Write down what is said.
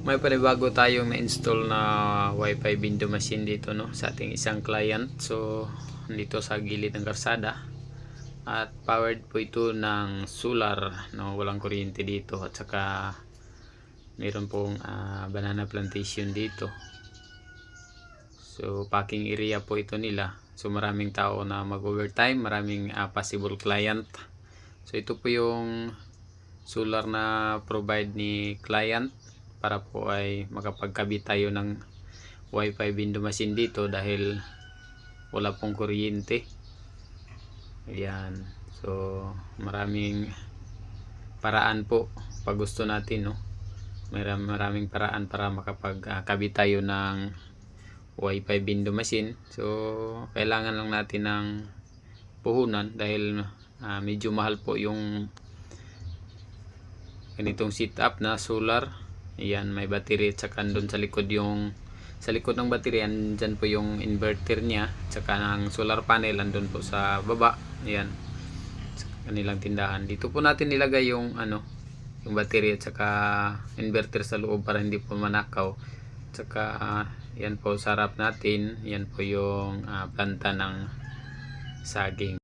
May panibago tayong na-install na Wi-Fi window machine dito, no, sa ating isang client. So dito sa gilid ng karsada, at powered po ito ng solar, no, walang kuryente dito, at saka meron pong banana plantation dito. So parking area po ito nila. So maraming tao na mag-overtime, maraming possible client. So ito po yung solar na provide ni client para po ay makapagkabit tayo ng Wi-Fi window machine dito dahil wala pong kuryente. Ayan. So maraming paraan po pag gusto natin, no. Maraming paraan para makapagkabit tayo ng Wi-Fi window machine. So kailangan lang natin ng puhunan dahil medyo mahal po yung ganitong setup na solar. Ayan, may battery, at saka doon sa likod sa likod ng battery, andyan po yung inverter niya, at saka ng solar panel andun po sa baba. Ayan, sa kanilang tindahan. Dito po natin nilagay yung yung battery at saka inverter sa loob para hindi po manakaw. At saka yan po sa harap natin, yan po yung planta ng saging.